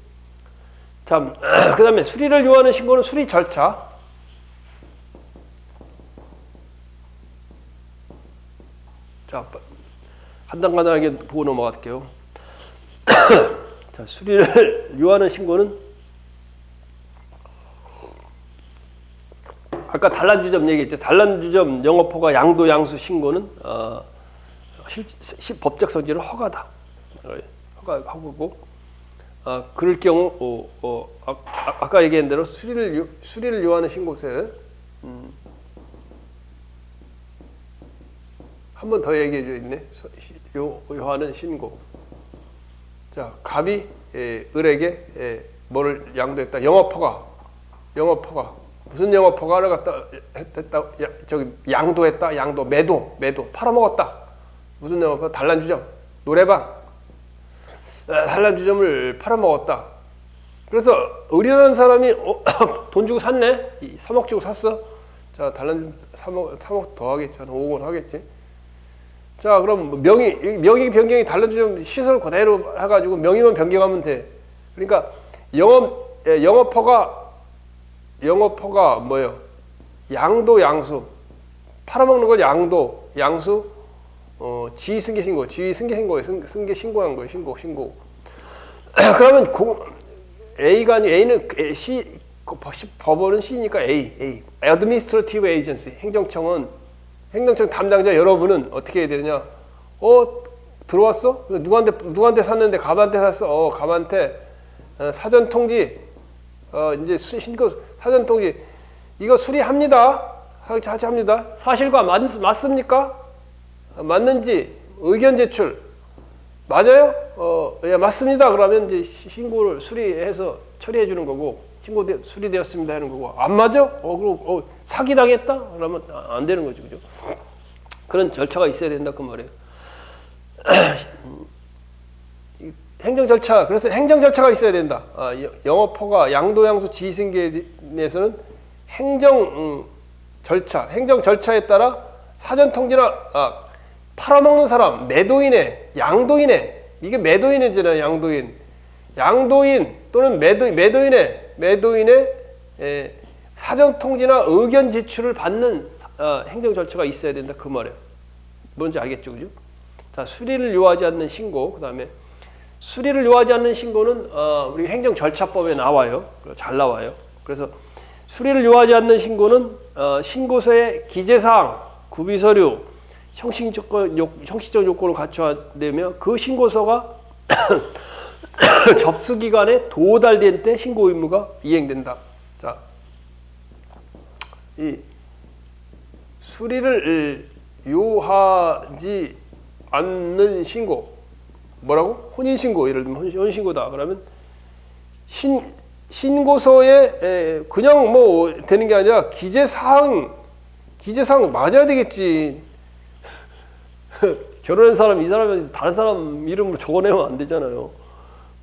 참, 그 다음에 수리를 요하는 신고는 수리 절차. 자, 간단하게 보고 넘어갈게요. 자, 수리를 요하는 신고는 아까 단란주점 얘기했죠. 단란주점 영업허가 양도 양수 신고는 법적 성질은 허가다. 허가고 그럴 경우 아까 얘기한 대로 수리를 요하는 신고세 한 번 더 얘기해 줘 있네. 요하는 신고. 자, 갑이 을에게 뭐를 양도했다. 영업허가. 무슨 영업허가를 갖다 했다. 저기 양도했다. 매도. 팔아먹었다. 무슨 영업허가? 단란주점, 노래방. 단란주점을 팔아먹었다. 그래서 을이라는 사람이 돈 주고 샀네. 3억 주고 샀어. 자, 단란주점 3억 더 하겠지. 한 5억 원 하겠지. 자, 그럼 명의 변경이 단란주점 시설 그대로 해가지고 명의만 변경하면 돼. 그러니까 영업허가 뭐예요? 양도 양수. 팔아먹는 걸 양수. 지위 승계 신고. 승계 신고한 거예요. 신고. 그러면 A가 아니고 A는 C, 법원은 C니까 A. Administrative Agency. 행정청 담당자 여러분은 어떻게 해야 되느냐? 들어왔어? 누구한테 샀는데 갑한테 샀어. 갑한테 사전 통지. 이제 신고 사전 통지. 이거 수리합니다. 합니다. 사실과 맞습니까? 맞는지 의견 제출. 맞아요? 예, 맞습니다. 그러면 이제 신고를 수리해서 처리해 주는 거고, 수리되었습니다 하는 거고. 안 맞아? 그리고 사기 당했다? 그러면 안 되는 거죠, 그죠? 그런 절차가 있어야 된다 그 말이에요. 행정 절차. 그래서 행정 절차가 있어야 된다. 영업허가 양도양수 지휘승계에 대해서는 행정 절차에 따라 사전 통지나 팔아먹는 사람, 매도인의, 양도인의, 이게 매도인이잖아요. 양도인 또는 매도인의 사전 통지나 의견 제출을 받는 행정 절차가 있어야 된다 그 말이에요. 뭔지 알겠죠, 그죠? 자, 수리를 요하지 않는 신고. 그다음에 수리를 요하지 않는 신고는 우리 행정 절차법에 나와요. 잘 나와요. 그래서 수리를 요하지 않는 신고는 신고서의 기재사항, 구비서류, 형식적 요건을 갖춰내며 그 신고서가 접수기간에 도달된 때 신고 의무가 이행된다. 자, 이 수리를 요하지 않는 신고, 뭐라고? 혼인신고. 예를 들면 혼인신고다. 그러면 신고서에 그냥 뭐 되는 게 아니라 기재사항 맞아야 되겠지. 결혼한 사람, 이 사람이 다른 사람 이름으로 적어내면 안 되잖아요.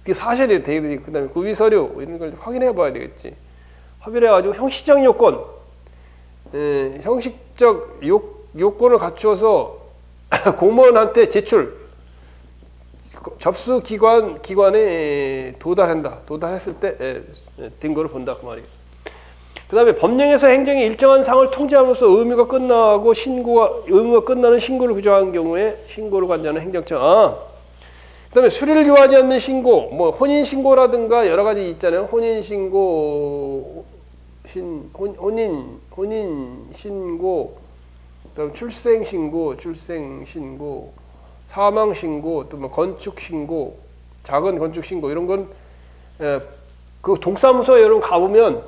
그게 사실이 되게 되니까. 그 다음에 구비서류 이런 걸 확인해 봐야 되겠지. 합의를 해가지고 형식적 요건, 형식적 요건을 갖추어서 공무원한테 제출, 접수 기관에 도달했을 때 된 거를 본다 그 말이에요. 그 다음에 법령에서 행정이 일정한 사항을 통지함으로써 의무가 끝나는 신고를 규정한 경우에 신고를 관장하는 행정청. 그 다음에 수리를 요하지 않는 신고, 뭐 혼인신고라든가 여러 가지 있잖아요. 혼인신고, 그다음 출생신고, 사망신고, 또 뭐 건축신고, 작은 건축 신고 이런 건 그 동사무소에 여러분 가보면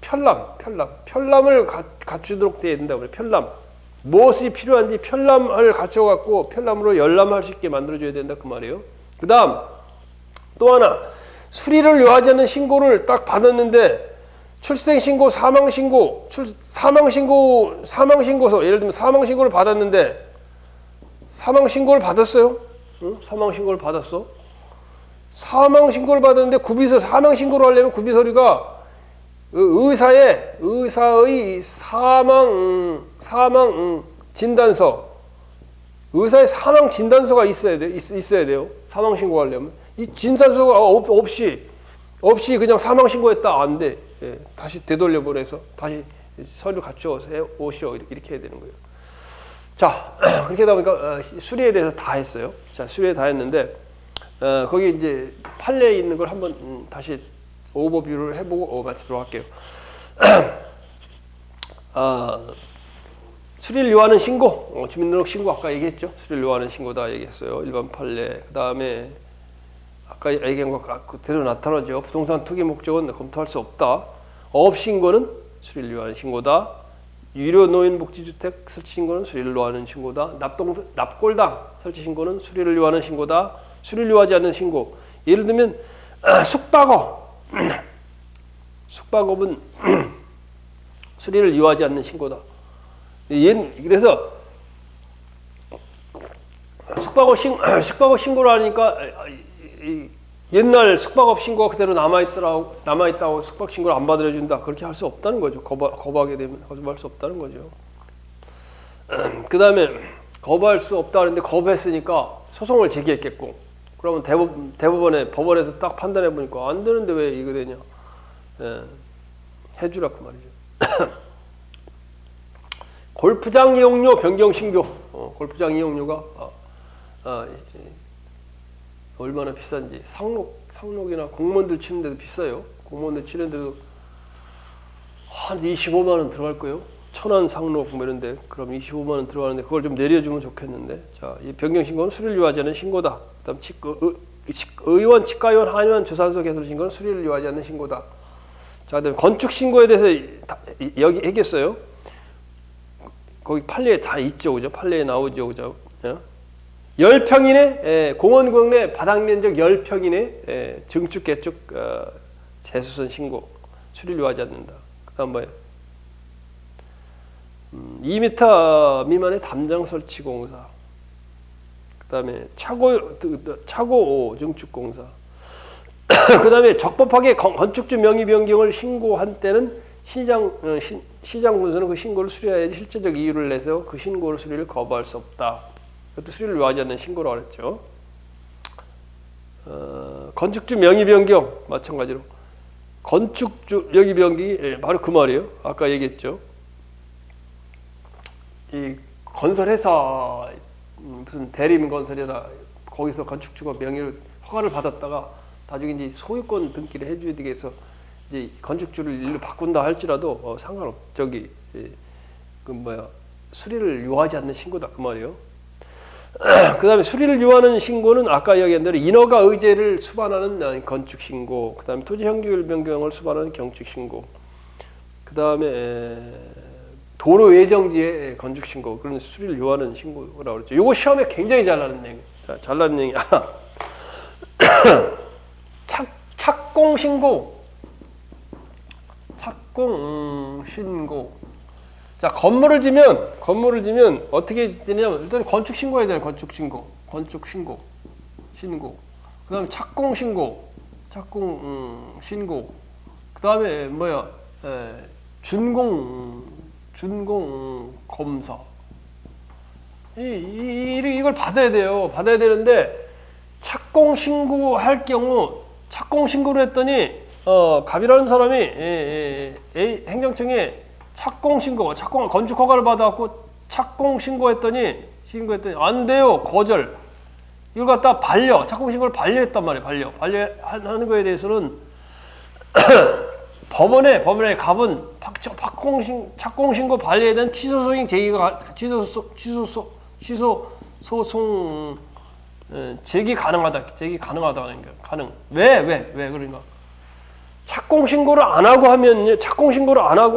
편람을 갖추도록 되어 된다고 그래요. 편람. 무엇이 필요한지 편람을 갖춰갖고 편람으로 열람할 수 있게 만들어줘야 된다 그 말이에요. 그 다음 또 하나 수리를 요하지 않는 신고를 딱 받았는데 출생신고, 사망신고, 사망신고서 예를 들면 사망신고를 받았는데 사망신고를 받았어요. 응? 사망신고를 받았어. 사망신고를 받았는데 사망신고를 하려면 구비서류가 의사의 사망 진단서, 의사의 사망 진단서가 있어야 돼요. 사망 신고하려면 이 진단서가 없이 그냥 사망 신고했다 안 돼. 예, 다시 되돌려 보내서 다시 서류 갖춰서 오시오 이렇게 해야 되는 거예요. 자 그렇게 하다 보니까 수리에 대해서 다 했어요. 자 수리에 다 했는데 거기 이제 판례에 있는 걸 한번 다시 오버뷰를 해보고 마치도록 할게요. 수리를 요하는 신고, 주민등록 신고 아까 얘기했죠. 수리를 요하는 신고다 얘기했어요. 일반 판례. 그 다음에 아까 얘기한 것 그대로 나타나죠. 부동산 투기 목적은 검토할 수 없다. 어업 신고는 수리를 요하는 신고다. 유료 노인 복지주택 설치 신고는 수리를 요하는 신고다. 납골당 설치 신고는 수리를 요하는 신고다. 수리를 요하지 않는 신고. 예를 들면 숙박업은 수리를 요하지 않는 신고다. 그래서 숙박업 신고를 하니까 옛날 숙박업 신고가 그대로 남아있다고 숙박 신고를 안 받아준다. 그렇게 할 수 없다는 거죠. 거부하게 되면 거부할 수 없다는 거죠. 그 다음에 거부할 수 없다 그랬는데 거부했으니까 소송을 제기했겠고, 그러면 법원에서 딱 판단해 보니까 안 되는데 왜 이거 되냐. 해주라 그 말이죠. 골프장 이용료 변경 신고. 골프장 이용료가 얼마나 비싼지. 상록이나 공무원들 치는데도 비싸요. 공무원들 치는데도 한 25만 원 들어갈 거예요. 천안 상록 뭐 이런데 그럼 25만 원 들어가는데 그걸 좀 내려주면 좋겠는데. 자, 이 변경 신고는 수리를 요하지 않는 신고다. 그다음 의원, 치과의원, 한의원, 주산소 개설 신고는 수리를 요하지 않는 신고다. 자, 그다음 건축 신고에 대해서 여기 얘기했어요. 거기 판례에 다 있죠, 그죠? 판례에 나오죠, 그죠? 10평 이내 공원구역 내 바닥 면적 10평 이내 증축 개축 재수선 신고 수리를 요하지 않는다. 그다음 뭐예요? 2m 미만의 담장 설치 공사. 그다음에 차고 증축 공사. 그다음에 적법하게 건축주 명의 변경을 신고한 때는 시장군수는 그 신고를 수리해야지 실제적 이유를 내서 그 신고를 수리를 거부할 수 없다. 그것도 수리를 요하지 않는 신고라고 그랬죠. 건축주 명의 변경 마찬가지로 건축주 명의 변경이 바로 그 말이에요. 아까 얘기했죠. 이 건설회사 무슨 대림 건설회사 거기서 건축주가 명의를 허가를 받았다가 나중에 이제 소유권 등기를 해줘야 되겠어. 이제 건축주를 일로 바꾼다 할지라도 상관없. 수리를 요하지 않는 신고다 그 말이에요. 그 다음에 수리를 요하는 신고는 아까 이야기한 대로 인허가 의제를 수반하는 건축 신고, 그 다음에 토지 형규율 변경을 수반하는 경축 신고, 그 다음에 도로 예정지의 건축 신고, 그런 수리를 요하는 신고라고 그랬죠. 요거 시험에 굉장히 잘 나는 얘기. 자, 잘 나는 얘기. 착공 신고. 착공 신고. 자, 건물을 지면 어떻게 되냐면 일단 건축 신고해야 돼요. 건축 신고. 그다음에 착공 신고. 신고. 그다음에 준공 검사. 이걸 받아야 돼요. 받아야 되는데 착공 신고할 경우 착공 신고를 했더니 갑이라는 사람이 행정청에 착공 건축 허가를 받아갖고 착공 신고했더니 안 돼요. 거절. 이걸 갖다 착공 신고를 반려했단 말이에요. 반려하는 거에 대해서는 법원에 갑은 착공 신고 반려에 대한 취소 소송 제기가 취소 소송 제기 가능하다. 제기 가능하다는 거예요. 가능. 왜 그러니까 착공 신고를 안 하고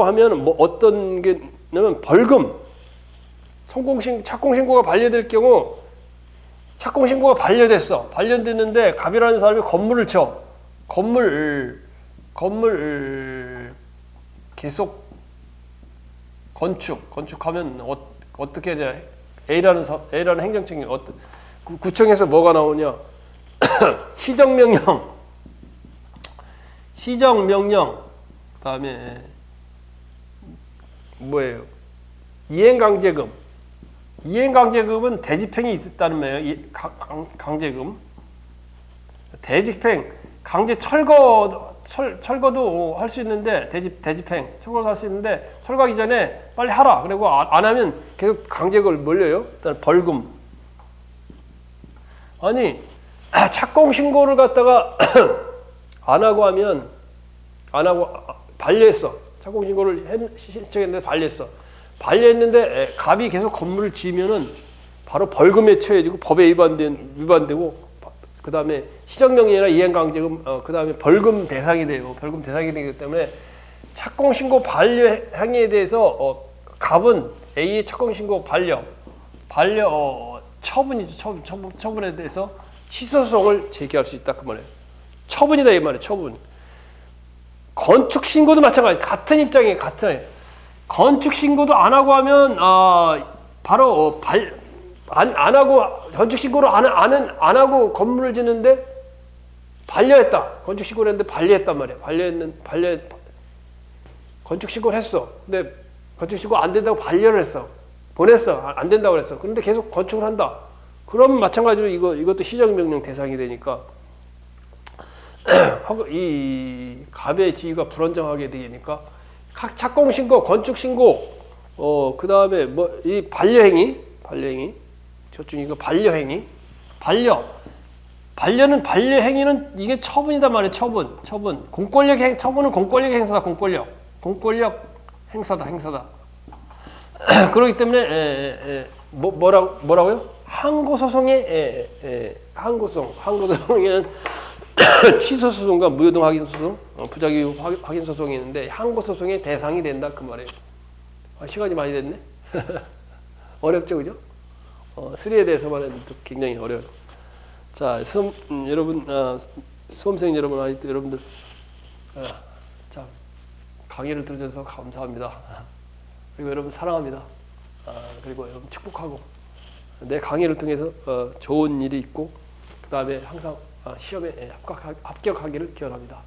하면 뭐 어떤 게냐면 벌금. 착공 신고가 반려될 경우 착공 신고가 반려됐어. 반려됐는데 갑이라는 사람이 건물을 쳐. 건물 계속 건축하면 어떻게 해야 돼? A라는 행정청이 구청에서 뭐가 나오냐? 시정명령, 그다음에 뭐예요? 이행강제금은 대집행이 있었다는 말이에요. 강제금. 대집행, 강제 철거도 할 수 있는데 대집행, 철거도 할 수 있는데 철거하기 전에 빨리 하라. 그리고 안 하면 계속 강제금을 몰려요. 일단 벌금. 아니 착공 신고를 갖다가 안 하고 반려했어. 착공 신고를 신청했는데 반려했어. 반려했는데 갑이 계속 건물을 지으면은 바로 벌금에 처해지고 법에 위반되고 그 다음에 시정명령이나 이행강제금 그 다음에 벌금 대상이 돼요. 벌금 대상이 되기 때문에 착공 신고 반려 행위에 대해서 갑은 A의 착공 신고 반려 처분이죠. 처분에 대해서 취소소송을 제기할 수 있다 그 말이에요. 처분이다 이 말이에요. 처분. 건축 신고도 마찬가지. 같은 입장이에요. 건축 신고도 안 하고 하면 바로 안 하고 건축 신고를 안 하고 건물을 짓는데 반려했다. 건축 신고를 했는데 반려했단 말이야. 건축 신고를 했어. 근데 건축 신고 안 된다고 반려를 했어. 보냈어. 안 된다고 그랬어. 그런데 계속 건축을 한다. 그럼 마찬가지로 이것도 시정명령 대상이 되니까 이 갑의 지위가 불안정하게 되니까 착공 신고, 건축 신고, 그 다음에 이 반려행위, 저쪽 이거 반려행위는 반려행위는 이게 처분이단 말이에요. 처분. 처분은 공권력 행사다. 공권력 행사다. 그렇기 때문에 뭐라고요? 항고소송에는 취소 소송과 무효등 확인 소송, 부작위 확인 소송이 있는데 항고 소송의 대상이 된다 그 말이에요. 시간이 많이 됐네. 어렵죠, 그죠? 수리에 대해서만 해도 굉장히 어려워요. 자, 여러분, 수험생 여러분, 아직도 여러분들, 자, 강의를 들어줘서 감사합니다. 그리고 여러분 사랑합니다. 그리고 여러분 축복하고 내 강의를 통해서 좋은 일이 있고 그 다음에 항상 시험에 합격하기를 기원합니다.